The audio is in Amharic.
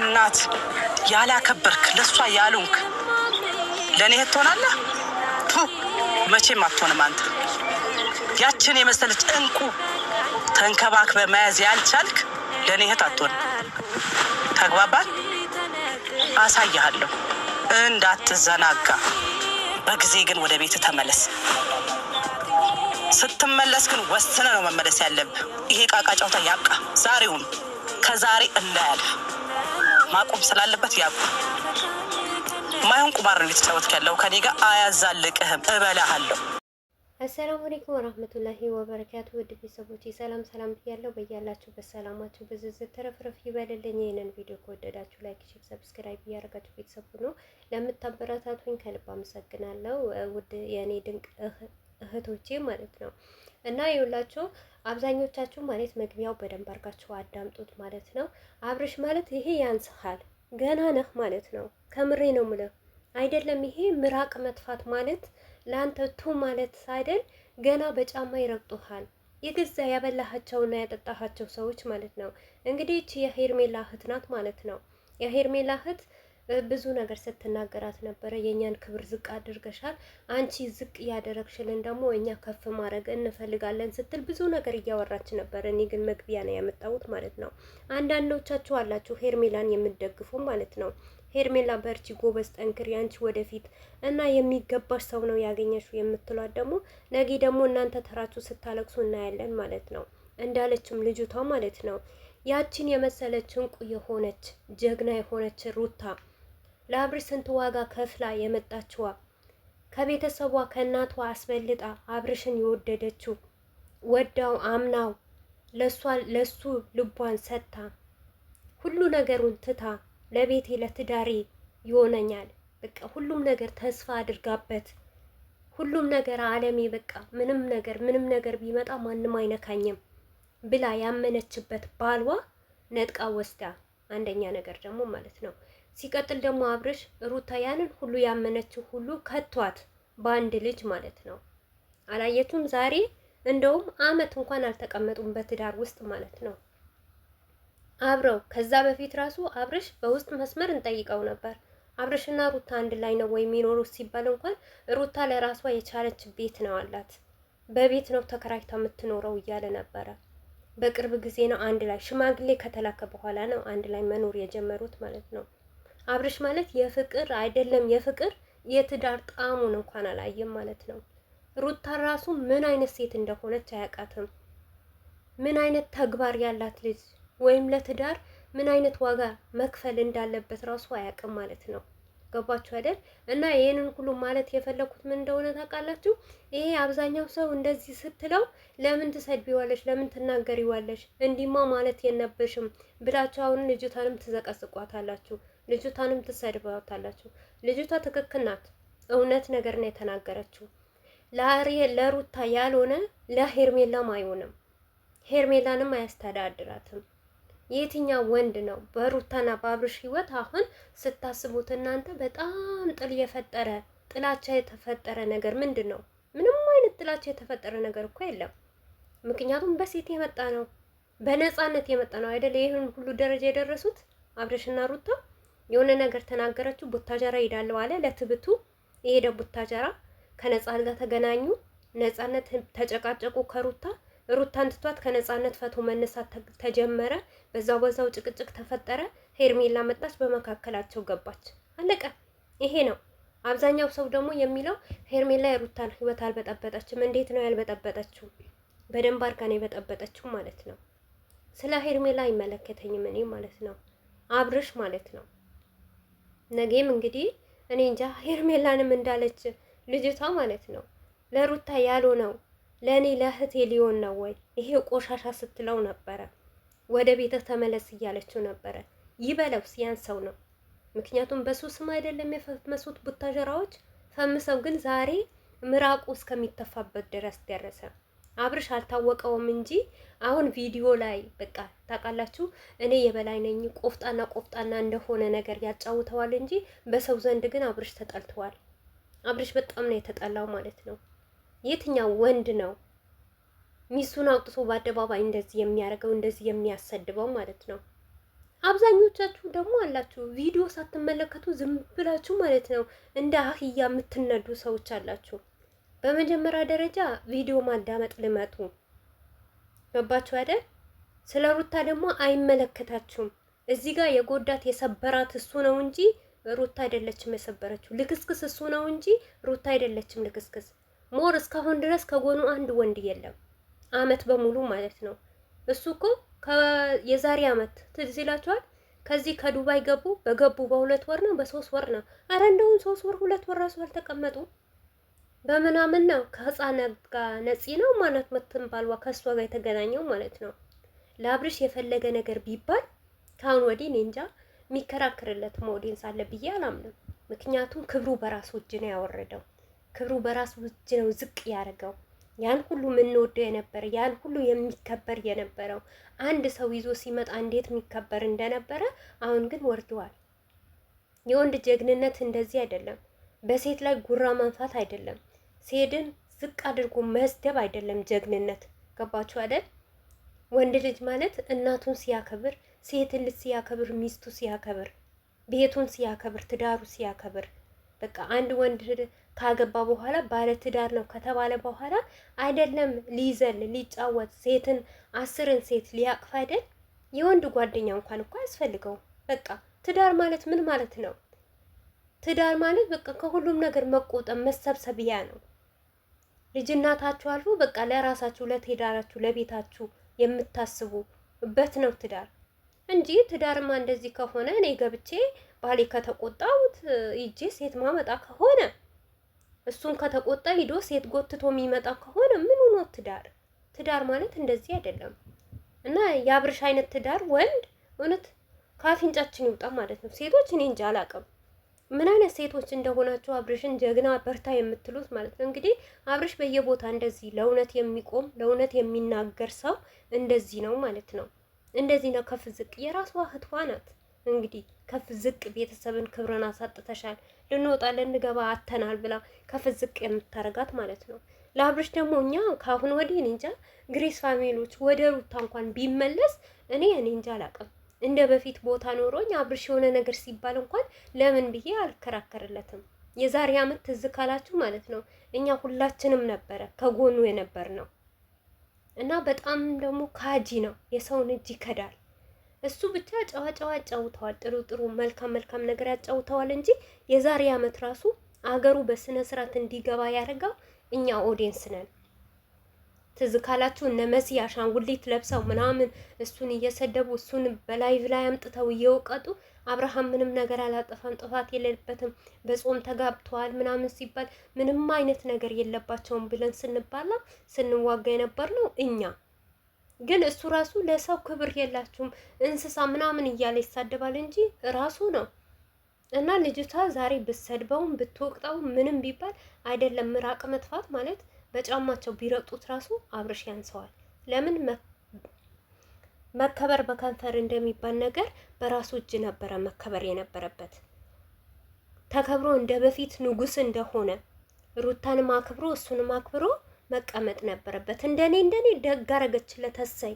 እናት ያላከበርክ ለሷ ያሉንክ ለኔ እህት ትሆናለህ? መቼም አትሆንም። አንተ ያችን የመሰለች እንቁ ተንከባክበ መያዝ ያልቻልክ ለኔ እህት አትሆንም። ተግባባን? አሳያለሁ እንዳትዘናጋ። በጊዜ ግን ወደ ቤት ተመለስ። ስትመለስ ግን ወስነ ነው መመለስ ያለብህ። ይሄ ቃቃ ጨዋታ ያብቃ ዛሬውን። ከዛሬ እንዳያልፍ ማቆም ስላለበት ያቁም። ማይሆን ቁማር ነው የተጫወትክ ያለው ከኔ ጋር። አያዛልቅህም፣ እበላሃለሁ። አሰላሙ አለይኩም ወራህመቱላሂ ወበረካቱ። ውድ ቤተሰቦች ሰላም ብያለሁ። በያላችሁበት ሰላማችሁ ብዝዝት ተረፍረፍ ይበልልኝ። ይሄንን ቪዲዮ ከወደዳችሁ ላይክ፣ ሼር፣ ሰብስክራይብ እያደረጋችሁ ቤተሰብ ሁኑ። ለምታበረታቱኝ ከልብ አመሰግናለሁ። ውድ የኔ ድንቅ እህቶቼ ማለት ነው። እና ይኸውላችሁ አብዛኞቻችሁ ማለት መግቢያው በደንብ አድርጋችሁ አዳምጡት ማለት ነው። አብርሽ ማለት ይሄ ያንስሃል፣ ገና ነህ ማለት ነው። ከምሬ ነው የምልህ አይደለም። ይሄ ምራቅ መጥፋት ማለት ለአንተ ቱ ማለት አይደል? ገና በጫማ ይረግጡሃል። የገዛ ያበላሃቸውና ያጠጣሃቸው ሰዎች ማለት ነው። እንግዲህ እቺ የሄርሜላ እህት ናት ማለት ነው። የሄርሜላ እህት ብዙ ነገር ስትናገራት ነበረ። የእኛን ክብር ዝቅ አድርገሻል፣ አንቺ ዝቅ እያደረግሽልን ደግሞ እኛ ከፍ ማድረግ እንፈልጋለን ስትል ብዙ ነገር እያወራች ነበር። እኔ ግን መግቢያ ነው ያመጣሁት ማለት ነው። አንዳንዶቻችሁ አላችሁ ሄርሜላን የምትደግፉ ማለት ነው። ሄርሜላ በርቺ፣ ጎበዝ፣ ጠንክሪ፣ አንቺ ወደፊት እና የሚገባሽ ሰው ነው ያገኘሽው የምትሏት ደግሞ ነገ ደግሞ እናንተ ተራችሁ ስታለቅሱ እናያለን ማለት ነው። እንዳለችም ልጅቷ ማለት ነው ያቺን የመሰለች እንቁ የሆነች ጀግና የሆነች ሩታ ለአብርሽ ስንት ዋጋ ከፍላ የመጣችዋ ከቤተሰቧ ከእናቷ አስበልጣ አብርሽን የወደደችው ወዳው አምናው ለሱ ልቧን ሰጥታ ሁሉ ነገሩን ትታ ለቤቴ ለትዳሬ ይሆነኛል በቃ ሁሉም ነገር ተስፋ አድርጋበት ሁሉም ነገር አለሜ በቃ ምንም ነገር ቢመጣ ማንም አይነካኝም ብላ ያመነችበት ባልዋ ነጥቃ ወስዳ አንደኛ ነገር ደግሞ ማለት ነው። ሲቀጥል ደግሞ አብርሽ ሩታ ያንን ሁሉ ያመነችው ሁሉ ከቷት በአንድ ልጅ ማለት ነው። አላየቱም? ዛሬ እንደውም አመት እንኳን አልተቀመጡም በትዳር ውስጥ ማለት ነው አብረው። ከዛ በፊት ራሱ አብርሽ በውስጥ መስመር እንጠይቀው ነበር አብርሽና ሩታ አንድ ላይ ነው ወይ የሚኖሩት ሲባል እንኳን ሩታ ለራሷ የቻለች ቤት ነው አላት። በቤት ነው ተከራይታ የምትኖረው እያለ ነበረ። በቅርብ ጊዜ ነው አንድ ላይ ሽማግሌ ከተላከ በኋላ ነው አንድ ላይ መኖር የጀመሩት ማለት ነው። አብርሽ ማለት የፍቅር አይደለም የፍቅር የትዳር ጣዕሙን እንኳን አላየም ማለት ነው። ሩታ ራሱ ምን አይነት ሴት እንደሆነች አያውቃትም። ምን አይነት ተግባር ያላት ልጅ ወይም ለትዳር ምን አይነት ዋጋ መክፈል እንዳለበት ራሱ አያውቅም ማለት ነው። ገባችሁ አይደል? እና ይሄንን ሁሉ ማለት የፈለኩት ምን እንደሆነ ታውቃላችሁ? ይሄ አብዛኛው ሰው እንደዚህ ስትለው ለምን ትሰድቢዋለሽ፣ ለምን ትናገሪዋለሽ፣ እንዲማ ማለት የነበሽም ብላችሁ አሁን ልጅቷንም ትዘቀዝቋታላችሁ፣ ልጅቷንም ትሰድባታላችሁ። ልጅቷ ትክክል ናት፣ እውነት ነገር ነው የተናገረችው። ለሩታ ያልሆነ ለሄርሜላም አይሆንም፣ ሄርሜላንም አያስተዳድራትም። የትኛው ወንድ ነው በሩታና በአብርሽ ህይወት አሁን ስታስቡት እናንተ በጣም ጥላቻ የተፈጠረ ነገር ምንድን ነው? ምንም አይነት ጥላቻ የተፈጠረ ነገር እኮ የለም። ምክንያቱም በሴት የመጣ ነው፣ በነፃነት የመጣ ነው አይደል? ይሄን ሁሉ ደረጃ የደረሱት አብርሽና ሩታ የሆነ ነገር ተናገረችው፣ ቡታጀራ ሄዳለሁ አለ ለትብቱ። የሄደ ቡታጀራ ከነፃነት ጋር ተገናኙ፣ ነፃነት ተጨቃጨቁ ከሩታ ሩታን ትቷት ከነፃነት ፈቶ መነሳት ተጀመረ። በዛው ጭቅጭቅ ተፈጠረ። ሄርሜላ መጣች፣ በመካከላቸው ገባች፣ አለቀ። ይሄ ነው። አብዛኛው ሰው ደግሞ የሚለው ሄርሜላ የሩታን ህይወት አልበጠበጠችም። እንዴት ነው ያልበጠበጠችው? በደንብ አድርጋ ነው የበጠበጠችው ማለት ነው። ስለ ሄርሜላ አይመለከተኝም እኔ ማለት ነው፣ አብርሽ ማለት ነው። ነገም እንግዲህ እኔ እንጃ ሄርሜላንም እንዳለች ልጅቷ ማለት ነው ለሩታ ያልሆነው ለኔ ለእህቴ ሊሆን ነው ወይ ይሄ ቆሻሻ ስትለው ነበረ። ወደ ቤተ ተመለስ እያለችው ነበረ። ይበለው ሲያንሰው ነው። ምክንያቱም በሱ ስም አይደለም የፈመሱት ቡታጀራዎች ፈምሰው፣ ግን ዛሬ ምራቁ እስከሚተፋበት ድረስ ደረሰ። አብርሽ አልታወቀውም እንጂ አሁን ቪዲዮ ላይ በቃ ታውቃላችሁ እኔ የበላይ ነኝ ቆፍጣና እንደሆነ ነገር ያጫውተዋል እንጂ በሰው ዘንድ ግን አብርሽ ተጠልተዋል። አብርሽ በጣም ነው የተጠላው ማለት ነው። የትኛው ወንድ ነው ሚስቱን አውጥቶ በአደባባይ እንደዚህ የሚያደርገው እንደዚህ የሚያሰድበው ማለት ነው? አብዛኞቻችሁ ደግሞ አላችሁ ቪዲዮ ሳትመለከቱ ዝም ብላችሁ ማለት ነው እንደ አህያ የምትነዱ ሰዎች አላችሁ። በመጀመሪያ ደረጃ ቪዲዮ ማዳመጥ ልመጡ ገባችሁ አይደል? ስለ ሩታ ደግሞ አይመለከታችሁም። እዚህ ጋር የጎዳት የሰበራት እሱ ነው እንጂ ሩታ አይደለችም የሰበረችው። ልክስክስ እሱ ነው እንጂ ሩታ አይደለችም ልክስክስ። ሞር እስካሁን ድረስ ከጎኑ አንድ ወንድ የለም፣ አመት በሙሉ ማለት ነው። እሱ እኮ የዛሬ አመት ትዝ ይላችኋል። ከዚህ ከዱባይ በገቡ በ2 ወር ነው በ3 ወር ነው። አረ እንደውም 3 ወር 2 ወር ራሱ አልተቀመጡ በምናምን ነው ከህፃናት ጋር ነፂ ነው ማለት ምትንባልዋ ከሷ ጋር የተገናኘው ማለት ነው። ለአብርሽ የፈለገ ነገር ቢባል ካሁን ወዲህ እኔ እንጃ የሚከራከርለት ኦዲየንስ አለ ብዬ አላምንም። ምክንያቱም ክብሩ በራሱ እጅ ነው ያወረደው። ክብሩ በራሱ እጅ ነው ዝቅ ያደረገው። ያን ሁሉ የምንወደው የነበረ ያን ሁሉ የሚከበር የነበረው አንድ ሰው ይዞ ሲመጣ እንዴት የሚከበር እንደነበረ አሁን ግን ወርደዋል። የወንድ ጀግንነት እንደዚህ አይደለም። በሴት ላይ ጉራ ማንፋት አይደለም። ሴትን ዝቅ አድርጎ መስደብ አይደለም ጀግንነት። ገባችሁ አይደል? ወንድ ልጅ ማለት እናቱን ሲያከብር፣ ሴትን ልጅ ሲያከብር፣ ሚስቱ ሲያከብር፣ ቤቱን ሲያከብር፣ ትዳሩ ሲያከብር በቃ አንድ ወንድ ካገባ በኋላ ባለ ትዳር ነው ከተባለ በኋላ አይደለም ሊዘል ሊጫወት ሴትን 10 ሴት ሊያቅፍ አይደል የወንድ ጓደኛ እንኳን እኮ ያስፈልገው። በቃ ትዳር ማለት ምን ማለት ነው? ትዳር ማለት በቃ ከሁሉም ነገር መቆጠብ መሰብሰቢያ ነው። ልጅናታችሁ አልፎ በቃ ለራሳችሁ ለትዳራችሁ ለቤታችሁ የምታስቡበት ነው ትዳር እንጂ ትዳርማ እንደዚህ ከሆነ እኔ ገብቼ ባሌ ከተቆጣሁት ይጄ ሴት ማመጣ ከሆነ እሱን ከተቆጣ ሂዶ ሴት ጎትቶ የሚመጣ ከሆነ ምን ሆኖ ትዳር? ትዳር ማለት እንደዚህ አይደለም። እና የአብርሽ አይነት ትዳር ወንድ እውነት ካፍንጫችን ይውጣ ማለት ነው። ሴቶች እኔ እንጃ አላውቅም ምን አይነት ሴቶች እንደሆናችሁ አብርሽን ጀግና በርታ የምትሉት ማለት ነው። እንግዲህ አብርሽ በየቦታ እንደዚህ ለእውነት የሚቆም ለእውነት የሚናገር ሰው እንደዚህ ነው ማለት ነው። እንደዚህ ነው ከፍ ዝቅ። የራሷ እህቷ ናት እንግዲህ ከፍ ዝቅ ቤተሰብን ክብርን አሳጥተሻል፣ ልንወጣ ልንገባ አተናል ብላ ከፍ ዝቅ የምታረጋት ማለት ነው። ለአብርሽ ደግሞ እኛ ካሁን ወዲህ እንጃ ግሬስ ፋሚሊዎች ወደ ሩታ እንኳን ቢመለስ እኔ እንጃ አላውቅም። እንደ በፊት ቦታ ኖሮኝ አብርሽ የሆነ ነገር ሲባል እንኳን ለምን ብዬ አልከራከርለትም። የዛሬ አመት ትዝ ካላችሁ ማለት ነው እኛ ሁላችንም ነበረ ከጎኑ የነበር ነው። እና በጣም ደግሞ ካጂ ነው፣ የሰውን እጅ ይከዳል። እሱ ብቻ ጨዋ ያጫውተዋል፣ ጥሩ ጥሩ መልካም መልካም ነገር ያጫውተዋል እንጂ የዛሬ አመት ራሱ አገሩ በስነ ስርዓት እንዲገባ ያደርገው እኛ ኦዲየንስ ነን። ትዝ ካላችሁ እነ መሲ አሻንጉሊት ለብሰው ምናምን እሱን እየሰደቡ እሱን በላይቭ ላይ አምጥተው እየወቀጡ አብርሃም ምንም ነገር አላጠፋም፣ ጥፋት የሌለበትም፣ በጾም ተጋብተዋል ምናምን ሲባል ምንም አይነት ነገር የለባቸውም ብለን ስንባላ ስንዋጋ የነበር ነው እኛ። ግን እሱ ራሱ ለሰው ክብር የላችሁም እንስሳ ምናምን እያለ ይሳደባል እንጂ ራሱ ነው። እና ልጅቷ ዛሬ ብትሰድበውም ብትወቅጠው ምንም ቢባል አይደለም ምራቅ መጥፋት ማለት በጫማቸው ቢረጡት ራሱ አብርሽ ያንሰዋል። ለምን መከበር በከንፈር እንደሚባል ነገር በራሱ እጅ ነበረ መከበር የነበረበት። ተከብሮ እንደ በፊት ንጉስ እንደሆነ ሩታንም አክብሮ እሱንም አክብሮ መቀመጥ ነበረበት። እንደኔ ደግ አረገችለት እሰይ።